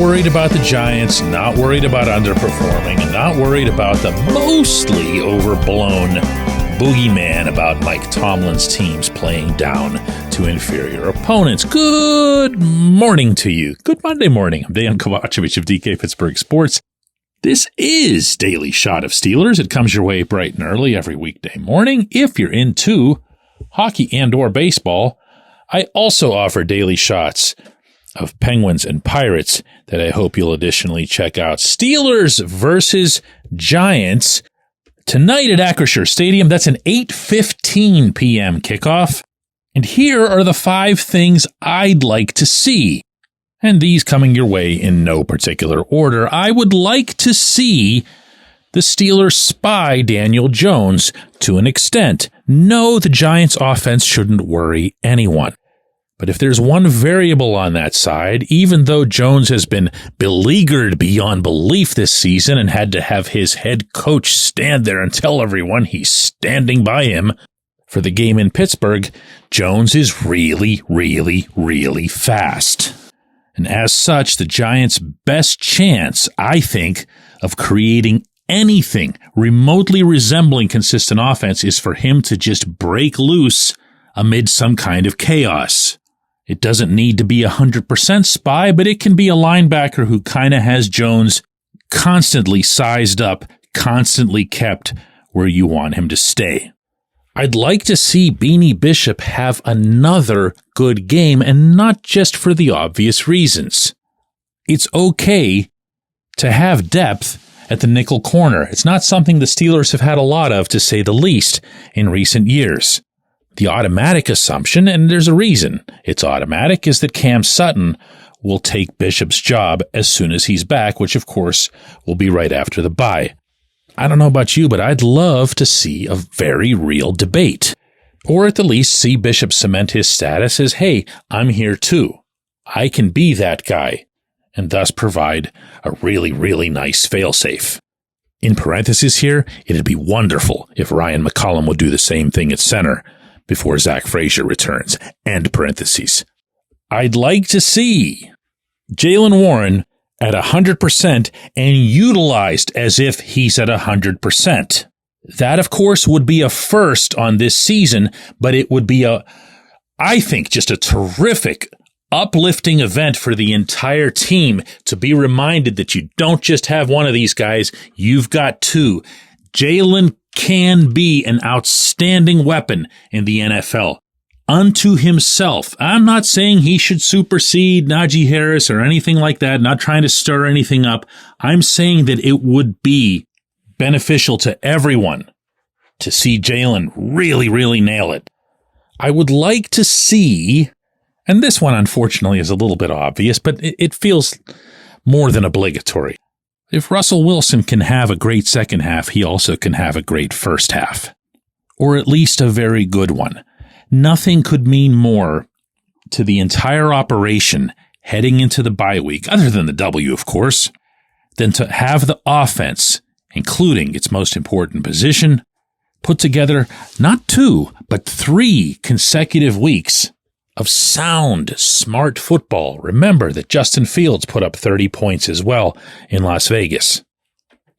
worried about the Giants, not worried about underperforming, and not worried about the mostly overblown boogeyman about Mike Tomlin's teams playing down to inferior opponents. Good morning to you. Good Monday morning. I'm Dejan Kovacevic of DK Pittsburgh Sports. This is Daily Shot of Steelers. It comes your way bright and early every weekday morning. If you're into hockey and or baseball, I also offer daily shots of Penguins and Pirates that I hope you'll additionally check out. Steelers versus Giants tonight at Acrisure Stadium. That's an 8:15 p.m. kickoff. And here are the 5 things I'd like to see. And these coming your way in no particular order. I would like to see the Steelers spy Daniel Jones to an extent. No, the Giants' offense shouldn't worry anyone. But if there's one variable on that side, even though Jones has been beleaguered beyond belief this season and had to have his head coach stand there and tell everyone he's standing by him for the game in Pittsburgh, Jones is really, really, really fast. And as such, the Giants' best chance, I think, of creating anything remotely resembling consistent offense is for him to just break loose amid some kind of chaos. It doesn't need to be 100% spy, but it can be a linebacker who kind of has Jones constantly sized up, constantly kept where you want him to stay. I'd like to see Beanie Bishop have another good game, and not just for the obvious reasons. It's okay to have depth at the nickel corner. It's not something the Steelers have had a lot of, to say the least, in recent years. The automatic assumption, and there's a reason it's automatic, is that Cam Sutton will take Bishop's job as soon as he's back, which of course will be right after the bye. I don't know about you, but I'd love to see a very real debate. Or at the least see Bishop cement his status as, hey, I'm here too. I can be that guy, and thus provide a really, really nice failsafe. In parentheses here, it'd be wonderful if Ryan McCollum would do the same thing at center before Zach Frazier returns. End parentheses. I'd like to see Jaylen Warren at 100% and utilized as if he's at 100%. That, of course, would be a first on this season, but it would be I think, just a terrific, uplifting event for the entire team to be reminded that you don't just have one of these guys, you've got 2. Jaylen can be an outstanding weapon in the NFL. Unto himself. I'm not saying he should supersede Najee Harris or anything like that, not trying to stir anything up. I'm saying that it would be beneficial to everyone to see Jaylen really, really nail it. I would like to see, and this one unfortunately is a little bit obvious, but it feels more than obligatory. If Russell Wilson can have a great second half, he also can have a great first half. Or at least a very good one. Nothing could mean more to the entire operation heading into the bye week, other than the W, of course, than to have the offense, including its most important position, put together not 2, but 3 consecutive weeks of sound, smart football. Remember that Justin Fields put up 30 points as well in Las Vegas.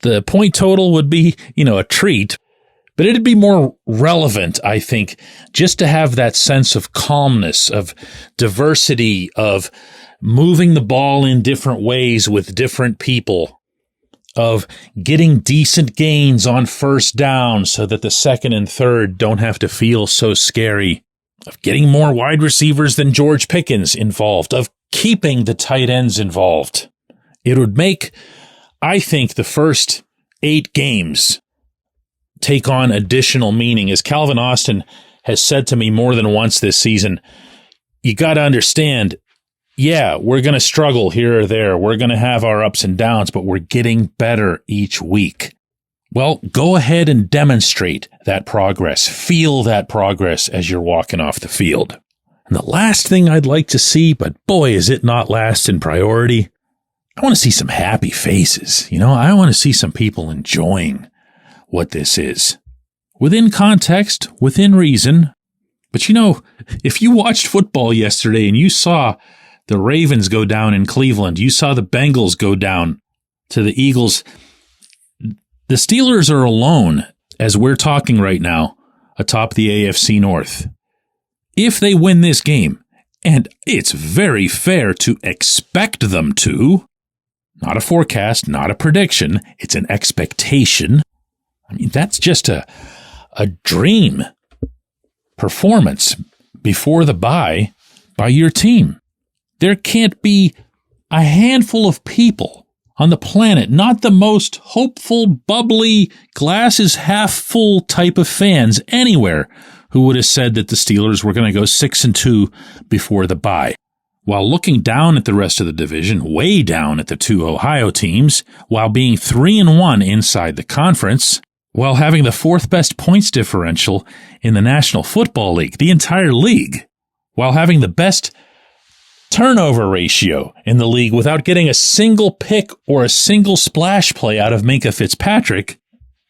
The point total would be, a treat, but it'd be more relevant, I think, just to have that sense of calmness, of diversity, of moving the ball in different ways with different people, of getting decent gains on first down so that the second and third don't have to feel so scary, of getting more wide receivers than George Pickens involved, of keeping the tight ends involved. It would make, I think, the first 8 games take on additional meaning. As Calvin Austin has said to me more than once this season, you got to understand, yeah, we're going to struggle here or there. We're going to have our ups and downs, but we're getting better each week. Well, go ahead and demonstrate that progress. Feel that progress as you're walking off the field. And the last thing I'd like to see, but boy, is it not last in priority, I want to see some happy faces. I want to see some people enjoying what this is. Within context, within reason. But if you watched football yesterday and you saw the Ravens go down in Cleveland. You saw the Bengals go down to the Eagles. The Steelers are alone, as we're talking right now, atop the AFC North. If they win this game, and it's very fair to expect them to, not a forecast, not a prediction, it's an expectation. I mean, that's just a dream performance before the bye by your team. There can't be a handful of people on the planet, not the most hopeful, bubbly, glasses half full type of fans anywhere, who would have said that the Steelers were going to go 6-2 before the bye. While looking down at the rest of the division, way down at the two Ohio teams, while being 3-1 inside the conference, while having the fourth best points differential in the National Football League, the entire league, while having the best turnover ratio in the league without getting a single pick or a single splash play out of Minkah Fitzpatrick,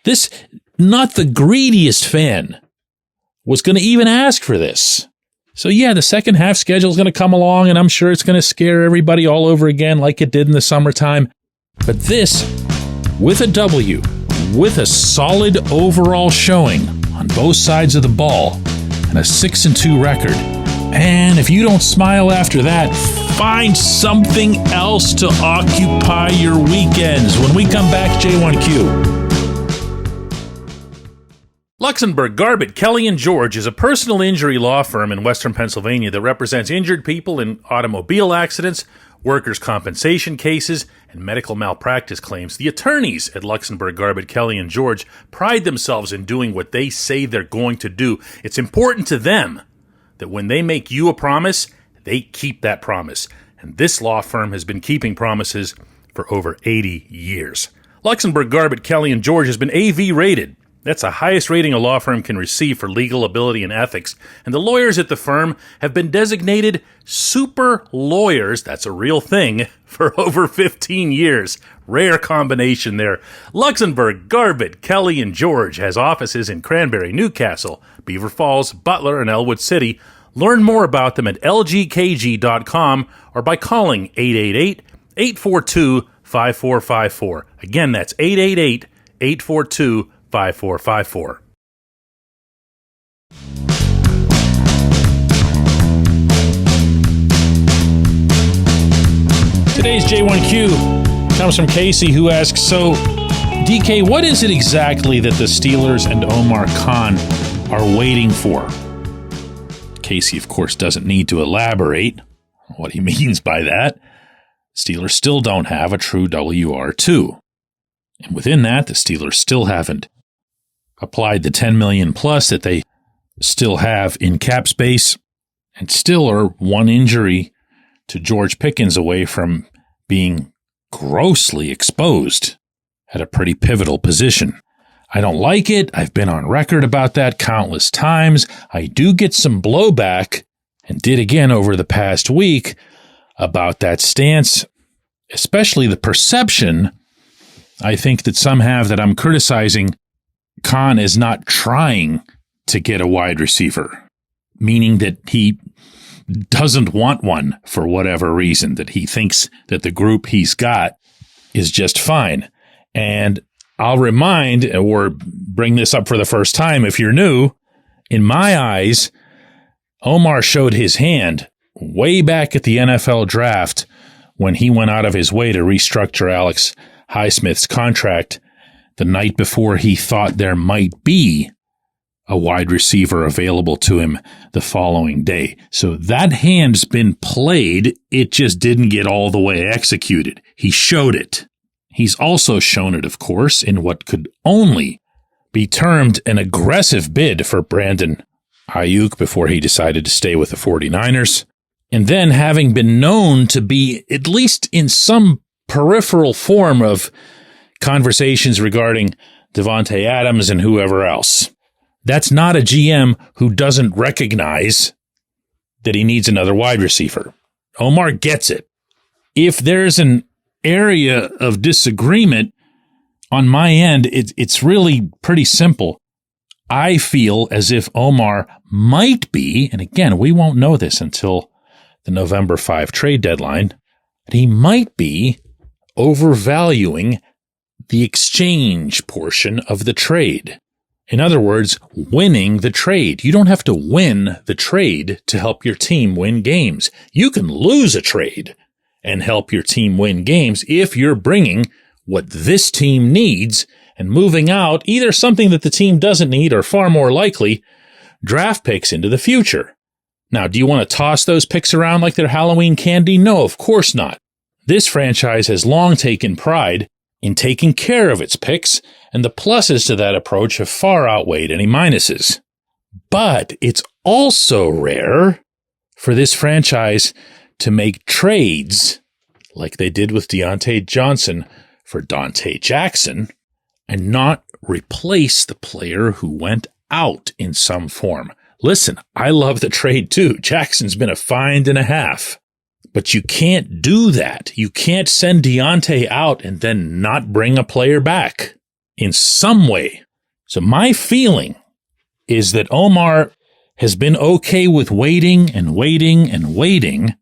this, not the greediest fan, was going to even ask for this. So yeah, the second half schedule is going to come along, and I'm sure it's going to scare everybody all over again like it did in the summertime. But this, with a W, with a solid overall showing on both sides of the ball, and a 6-2 record, and if you don't smile after that, find something else to occupy your weekends. When we come back, J1Q. Luxenberg, Garbett, Kelly & George is a personal injury law firm in Western Pennsylvania that represents injured people in automobile accidents, workers' compensation cases, and medical malpractice claims. The attorneys at Luxenberg, Garbett, Kelly & George pride themselves in doing what they say they're going to do. It's important to them that when they make you a promise, they keep that promise. And this law firm has been keeping promises for over 80 years. Luxenberg, Garbett, Kelly & George has been AV rated. That's the highest rating a law firm can receive for legal ability and ethics. And the lawyers at the firm have been designated super lawyers, that's a real thing, for over 15 years. Rare combination there. Luxenberg, Garbett, Kelly & George has offices in Cranberry, Newcastle, Beaver Falls, Butler, and Elwood City. Learn more about them at lgkg.com or by calling 888-842-5454. Again, that's 888-842-5454. Today's J1Q comes from Casey, who asks, so, DK, what is it exactly that the Steelers and Omar Khan are waiting for? Casey, of course, doesn't need to elaborate on what he means by that. Steelers still don't have a true WR2. And within that, the Steelers still haven't applied the $10 million plus that they still have in cap space, and still are one injury to George Pickens away from being grossly exposed at a pretty pivotal position. I don't like it. I've been on record about that countless times. I do get some blowback, and did again over the past week, about that stance, especially the perception I think that some have that I'm criticizing Khan is not trying to get a wide receiver, meaning that he doesn't want one for whatever reason, that he thinks that the group he's got is just fine. And I'll remind or bring this up for the first time if you're new. In my eyes, Omar showed his hand way back at the NFL draft when he went out of his way to restructure Alex Highsmith's contract the night before he thought there might be a wide receiver available to him the following day. So that hand's been played. It just didn't get all the way executed. He showed it. He's also shown it, of course, in what could only be termed an aggressive bid for Brandon Ayuk before he decided to stay with the 49ers. And then having been known to be, at least in some peripheral form of conversations regarding Devontae Adams and whoever else. That's not a GM who doesn't recognize that he needs another wide receiver. Omar gets it. If there's an area of disagreement on my end, it's really pretty simple. I feel as if Omar might be, and again, we won't know this until the November 5 trade deadline, that he might be overvaluing the exchange portion of the trade. In other words, winning the trade. You don't have to win the trade to help your team win games. You can lose a trade and help your team win games if you're bringing what this team needs and moving out either something that the team doesn't need or, far more likely, draft picks into the future. Now, do you want to toss those picks around like they're Halloween candy? No, of course not. This franchise has long taken pride in taking care of its picks, and the pluses to that approach have far outweighed any minuses. But it's also rare for this franchise to make trades like they did with Deontay Johnson for Dante Jackson and not replace the player who went out in some form. Listen, I love the trade too. Jackson's been a find and a half. But you can't do that. You can't send Deontay out and then not bring a player back in some way. So my feeling is that Omar has been okay with waiting and waiting and waiting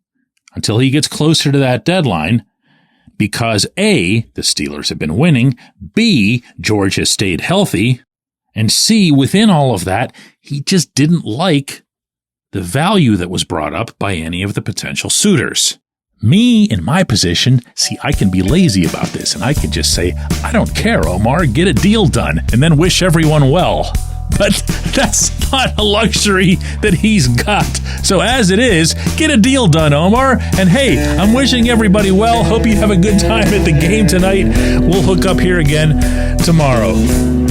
until he gets closer to that deadline because A, the Steelers have been winning, B, George has stayed healthy, and C, within all of that, he just didn't like the value that was brought up by any of the potential suitors. Me, in my position, see, I can be lazy about this, and I can just say, I don't care, Omar, get a deal done, and then wish everyone well. But that's not a luxury that he's got. So as it is, get a deal done, Omar. And hey, I'm wishing everybody well. Hope you have a good time at the game tonight. We'll hook up here again tomorrow.